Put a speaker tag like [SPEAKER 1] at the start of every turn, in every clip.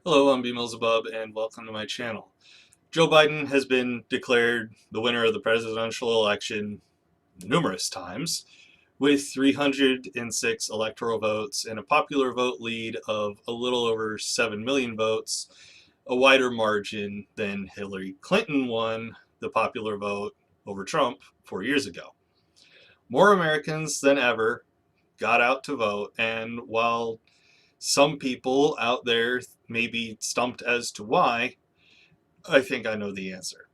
[SPEAKER 1] Hello, I'm BMillzebub and welcome to my channel. Joe Biden has been declared the winner of the presidential election numerous times with 306 electoral votes and a popular vote lead of a little over 7 million votes, a wider margin than Hillary Clinton won the popular vote over Trump 4 years ago. More Americans than ever got out to vote, and while some people out there may be stumped as to why, I think I know the answer.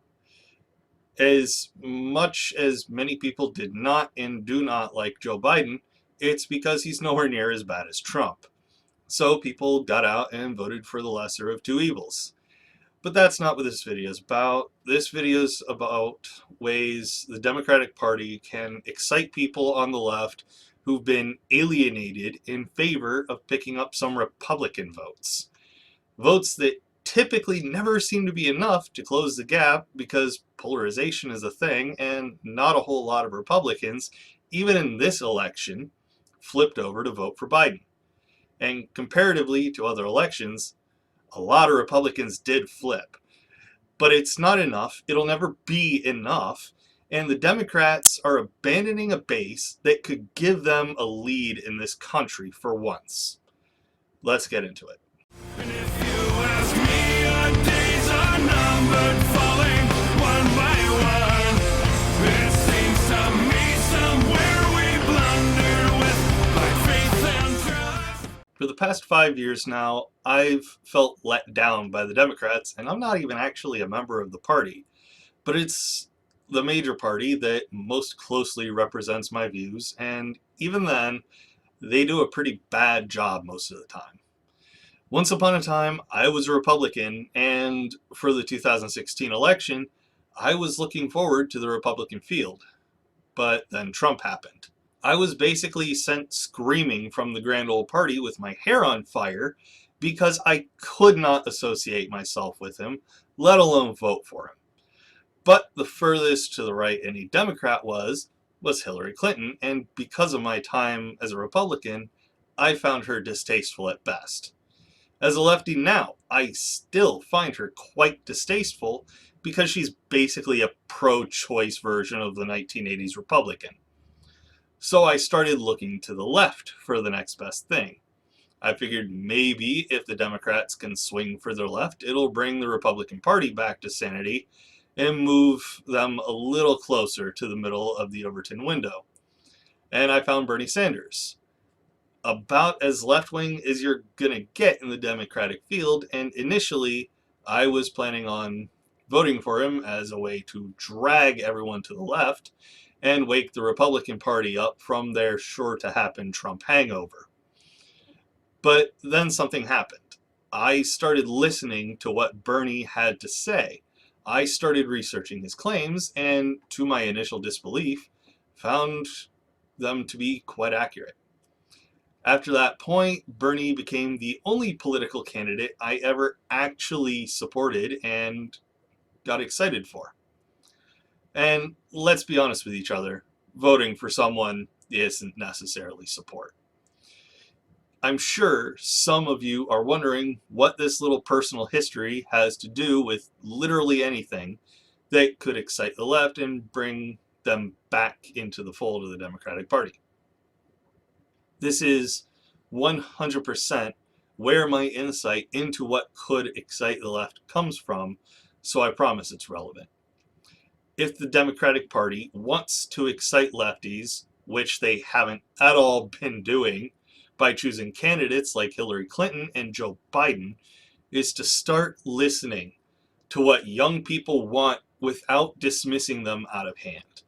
[SPEAKER 1] As much as many people did not and do not like Joe Biden, it's because he's nowhere near as bad as Trump. So people got out and voted for the lesser of two evils. But that's not what this video is about. This video is about ways the Democratic Party can excite people on the left who've been alienated in favor of picking up some Republican votes. Votes that typically never seem to be enough to close the gap because polarization is a thing and not a whole lot of Republicans, even in this election, flipped over to vote for Biden. And comparatively to other elections, a lot of Republicans did flip. But it's not enough. It'll never be enough. And the Democrats are abandoning a base that could give them a lead in this country for once. Let's get into it. And if you ask me, our days are numbered, falling one by one. It seems to me somewhere we blunder with by faith and trust. For the past 5 years now, I've felt let down by the Democrats, and I'm not even actually a member of the party. But it's the major party that most closely represents my views, and even then, they do a pretty bad job most of the time. Once upon a time, I was a Republican, and for the 2016 election, I was looking forward to the Republican field. But then Trump happened. I was basically sent screaming from the grand old party with my hair on fire because I could not associate myself with him, let alone vote for him. But the furthest to the right any Democrat was Hillary Clinton, and because of my time as a Republican, I found her distasteful at best. As a lefty now, I still find her quite distasteful because she's basically a pro-choice version of the 1980s Republican. So I started looking to the left for the next best thing. I figured maybe if the Democrats can swing further left, it'll bring the Republican Party back to sanity and move them a little closer to the middle of the Overton window. And I found Bernie Sanders. About as left-wing as you're going to get in the Democratic field, and initially I was planning on voting for him as a way to drag everyone to the left and wake the Republican Party up from their sure-to-happen Trump hangover. But then something happened. I started listening to what Bernie had to say. I started researching his claims, and to my initial disbelief, found them to be quite accurate. After that point, Bernie became the only political candidate I ever actually supported and got excited for. And let's be honest with each other, voting for someone isn't necessarily support. I'm sure some of you are wondering what this little personal history has to do with literally anything that could excite the left and bring them back into the fold of the Democratic Party. This is 100% where my insight into what could excite the left comes from, so I promise it's relevant. If the Democratic Party wants to excite lefties, which they haven't at all been doing, by choosing candidates like Hillary Clinton and Joe Biden, is to start listening to what young people want without dismissing them out of hand.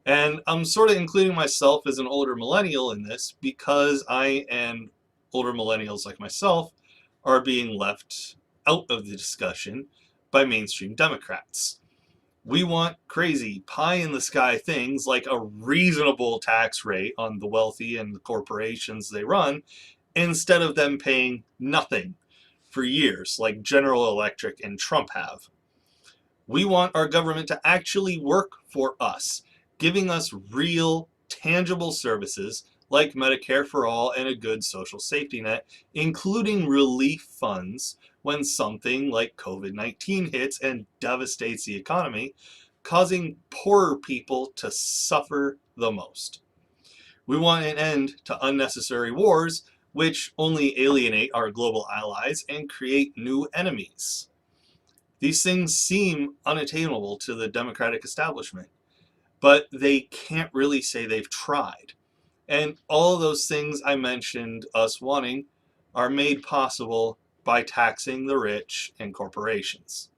[SPEAKER 1] And I'm sort of including myself as an older millennial in this because I and older millennials like myself are being left out of the discussion by mainstream Democrats. We want crazy pie-in-the-sky things like a reasonable tax rate on the wealthy and the corporations they run, instead of them paying nothing for years like General Electric and Trump have. We want our government to actually work for us, giving us real, tangible services like Medicare for all and a good social safety net, including relief funds when something like COVID-19 hits and devastates the economy, causing poorer people to suffer the most. We want an end to unnecessary wars, which only alienate our global allies and create new enemies. These things seem unattainable to the Democratic establishment, but they can't really say they've tried. And all those things I mentioned us wanting are made possible by taxing the rich and corporations,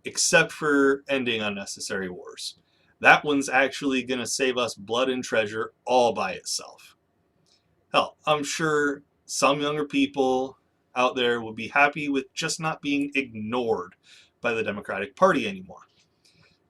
[SPEAKER 1] except for ending unnecessary wars. That one's actually going to save us blood and treasure all by itself. Hell, I'm sure some younger people out there would be happy with just not being ignored by the Democratic Party anymore.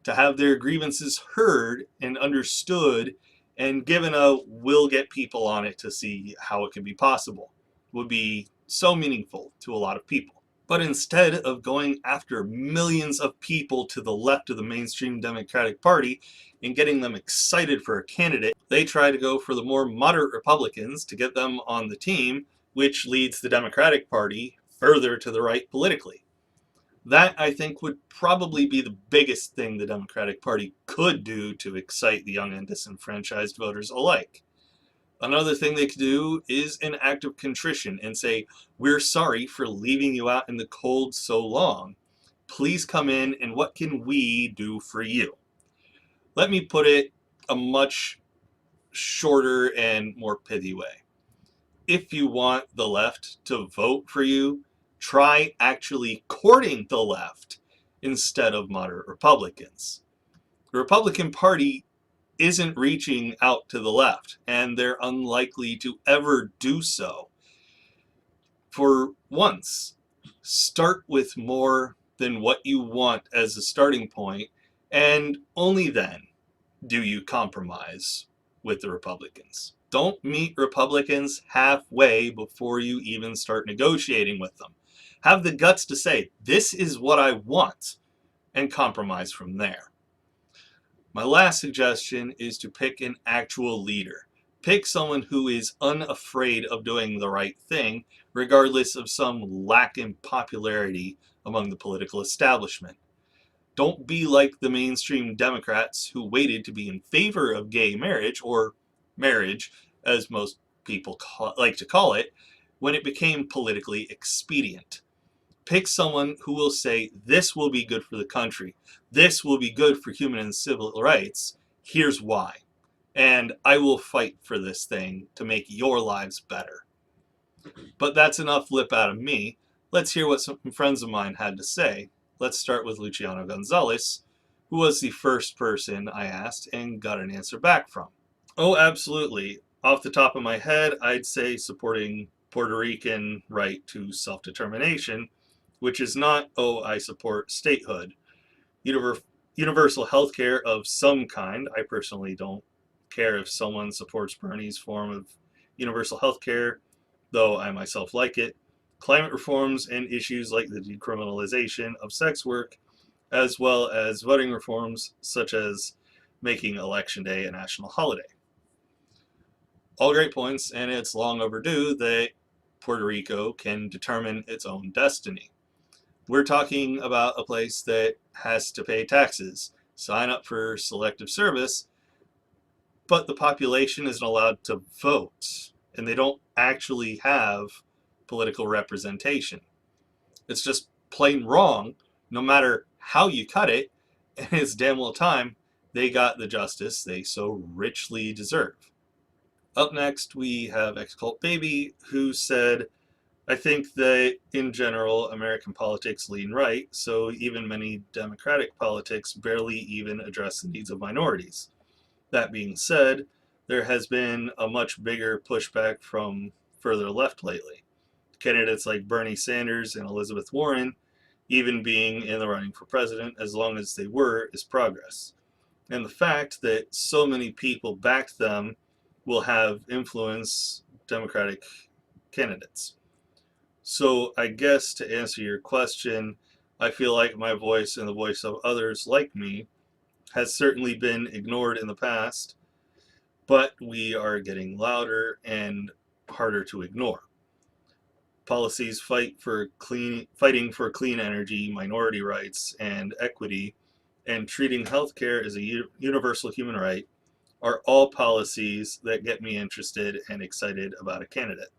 [SPEAKER 1] To have their grievances heard and understood and given a we'll get people on it to see how it can be possible would be so meaningful to a lot of people. But instead of going after millions of people to the left of the mainstream Democratic Party and getting them excited for a candidate, they try to go for the more moderate Republicans to get them on the team, which leads the Democratic Party further to the right politically. That, I think, would probably be the biggest thing the Democratic Party could do to excite the young and disenfranchised voters alike. Another thing they could do is an act of contrition and say, we're sorry for leaving you out in the cold so long. Please come in, and what can we do for you? Let me put it a much shorter and more pithy way. If you want the left to vote for you, try actually courting the left instead of moderate Republicans. The Republican Party isn't reaching out to the left, and they're unlikely to ever do so. For once, start with more than what you want as a starting point, and only then do you compromise with the Republicans. Don't meet Republicans halfway before you even start negotiating with them. Have the guts to say, this is what I want, and compromise from there. My last suggestion is to pick an actual leader. Pick someone who is unafraid of doing the right thing, regardless of some lack in popularity among the political establishment. Don't be like the mainstream Democrats who waited to be in favor of gay marriage, or marriage, as most people like to call it, when it became politically expedient. Pick someone who will say, this will be good for the country. This will be good for human and civil rights. Here's why. And I will fight for this thing to make your lives better. But that's enough lip out of me. Let's hear what some friends of mine had to say. Let's start with Luciano Gonzalez, who was the first person I asked and got an answer back from. Oh, absolutely. Off the top of my head, I'd say supporting Puerto Rican right to self-determination, which is not, oh, I support statehood. Universal health care of some kind. I personally don't care if someone supports Bernie's form of universal health care, though I myself like it. Climate reforms and issues like the decriminalization of sex work, as well as voting reforms such as making Election Day a national holiday. All great points, and it's long overdue that Puerto Rico can determine its own destiny. We're talking about a place that has to pay taxes, sign up for selective service, but the population isn't allowed to vote, and they don't actually have political representation. It's just plain wrong, no matter how you cut it, and it's damn well time they got the justice they so richly deserve. Up next, we have Xcult Baby, who said, I think that, in general, American politics lean right, so even many Democratic politics barely even address the needs of minorities. That being said, there has been a much bigger pushback from further left lately. Candidates like Bernie Sanders and Elizabeth Warren, even being in the running for president as long as they were, is progress. And the fact that so many people backed them will have influence Democratic candidates. So I guess to answer your question, I feel like my voice and the voice of others like me has certainly been ignored in the past, but we are getting louder and harder to ignore. Policies fighting for clean energy, minority rights, and equity, and treating healthcare as a universal human right are all policies that get me interested and excited about a candidate.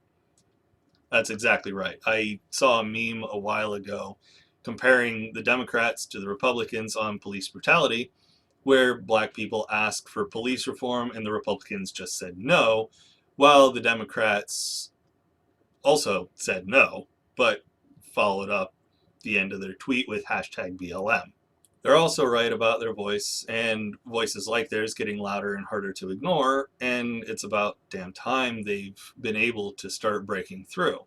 [SPEAKER 1] That's exactly right. I saw a meme a while ago comparing the Democrats to the Republicans on police brutality, where black people asked for police reform and the Republicans just said no, while the Democrats also said no, but followed up the end of their tweet with hashtag BLM. They're also right about their voice, and voices like theirs getting louder and harder to ignore, and it's about damn time they've been able to start breaking through.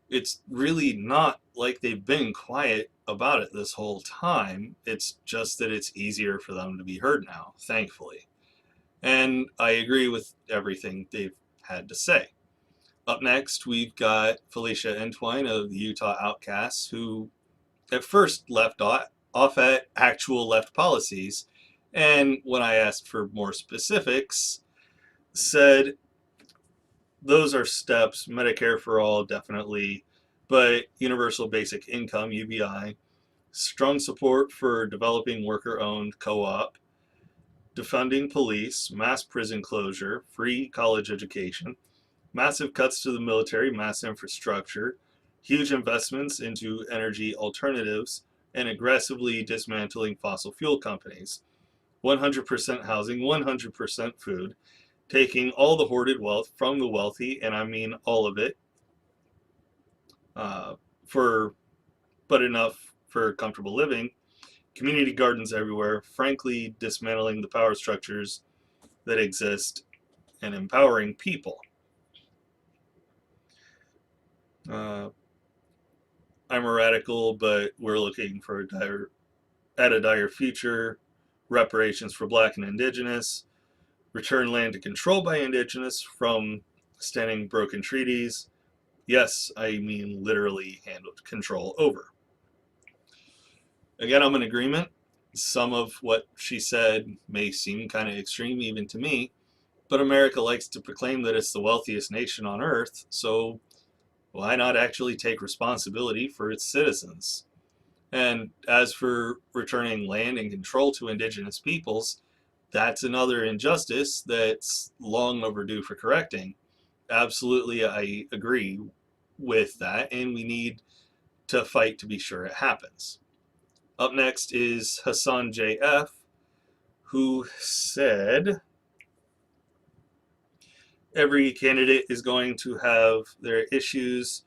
[SPEAKER 1] It's really not like they've been quiet about it this whole time. It's just that it's easier for them to be heard now, thankfully. And I agree with everything they've had to say. Up next, we've got Felicia Entwine of the Utah Outcasts, who at first left off at actual left policies, and when I asked for more specifics, said those are steps, Medicare for all, definitely, but universal basic income, UBI, strong support for developing worker-owned co-op, defunding police, mass prison closure, free college education, massive cuts to the military, mass infrastructure, huge investments into energy alternatives, and aggressively dismantling fossil fuel companies. 100% housing, 100% food, taking all the hoarded wealth from the wealthy, and I mean all of it, uh, for but enough for comfortable living, community gardens everywhere, frankly dismantling the power structures that exist, and empowering people. Uh, I'm a radical, but we're looking for a dire future, reparations for Black and Indigenous, return land to control by Indigenous from standing broken treaties. Yes, I mean literally handled control over. Again, I'm in agreement. Some of what she said may seem kind of extreme even to me, but America likes to proclaim that it's the wealthiest nation on earth, so why not actually take responsibility for its citizens? And as for returning land and control to indigenous peoples, that's another injustice that's long overdue for correcting. Absolutely, I agree with that, and we need to fight to be sure it happens. Up next is Hassan JF, who said, every candidate is going to have their issues,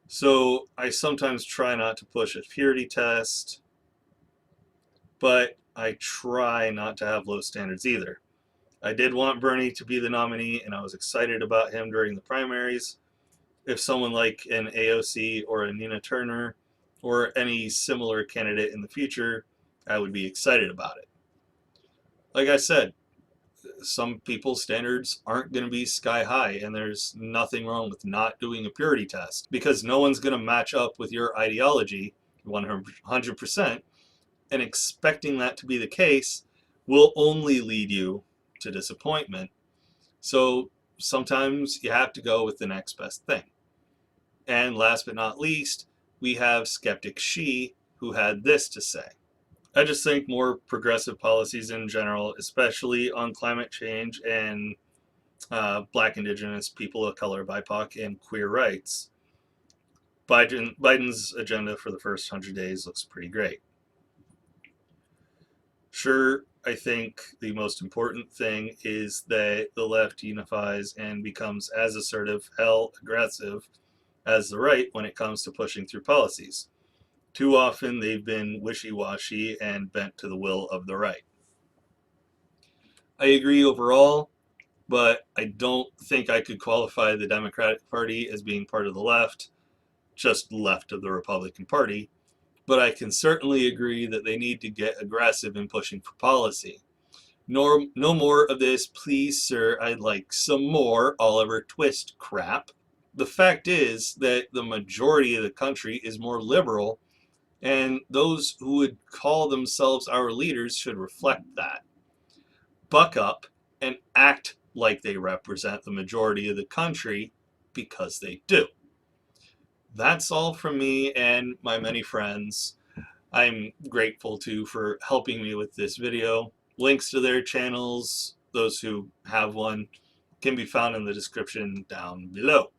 [SPEAKER 1] so I sometimes try not to push a purity test, but I try not to have low standards either. I did want Bernie to be the nominee, and I was excited about him during the primaries. If someone like an AOC or a Nina Turner or any similar candidate in the future, I would be excited about it. Like I said, some people's standards aren't going to be sky high, and there's nothing wrong with not doing a purity test because no one's going to match up with your ideology 100%, and expecting that to be the case will only lead you to disappointment. So sometimes you have to go with the next best thing. And last but not least, we have Skeptic She, who had this to say. I just think more progressive policies in general, especially on climate change and Black, Indigenous, people of color, BIPOC, and queer rights. Biden's agenda for the first 100 days looks pretty great. Sure, I think the most important thing is that the left unifies and becomes as assertive, hell aggressive as the right when it comes to pushing through policies. Too often they've been wishy-washy and bent to the will of the right. I agree overall, but I don't think I could qualify the Democratic Party as being part of the left, just left of the Republican Party. But I can certainly agree that they need to get aggressive in pushing for policy. No more of this, please, sir, I'd like some more Oliver Twist crap. The fact is that the majority of the country is more liberal, and those who would call themselves our leaders should reflect that. Buck up and act like they represent the majority of the country, because they do. That's all from me and my many friends. I'm grateful to for helping me with this video. Links to their channels, those who have one, can be found in the description down below.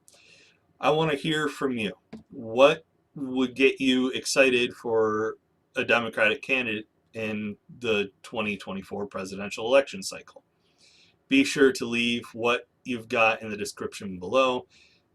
[SPEAKER 1] I want to hear from you. What would get you excited for a Democratic candidate in the 2024 presidential election cycle? Be sure to leave what you've got in the description below.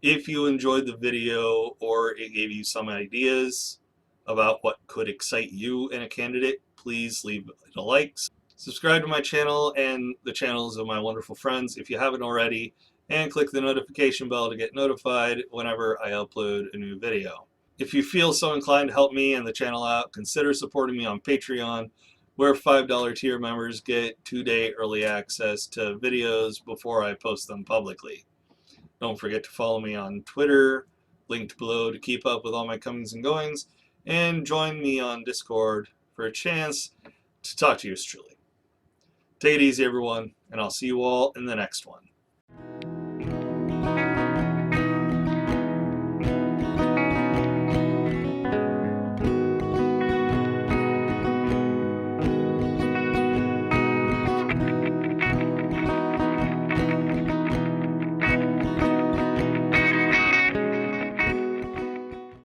[SPEAKER 1] If you enjoyed the video or it gave you some ideas about what could excite you in a candidate, please leave it a like. Subscribe to my channel and the channels of my wonderful friends if you haven't already, and click the notification bell to get notified whenever I upload a new video. If you feel so inclined to help me and the channel out, consider supporting me on Patreon, where $5 tier members get 2-day early access to videos before I post them publicly. Don't forget to follow me on Twitter, linked below, to keep up with all my comings and goings, and join me on Discord for a chance to talk to yours truly. Take it easy, everyone, and I'll see you all in the next one.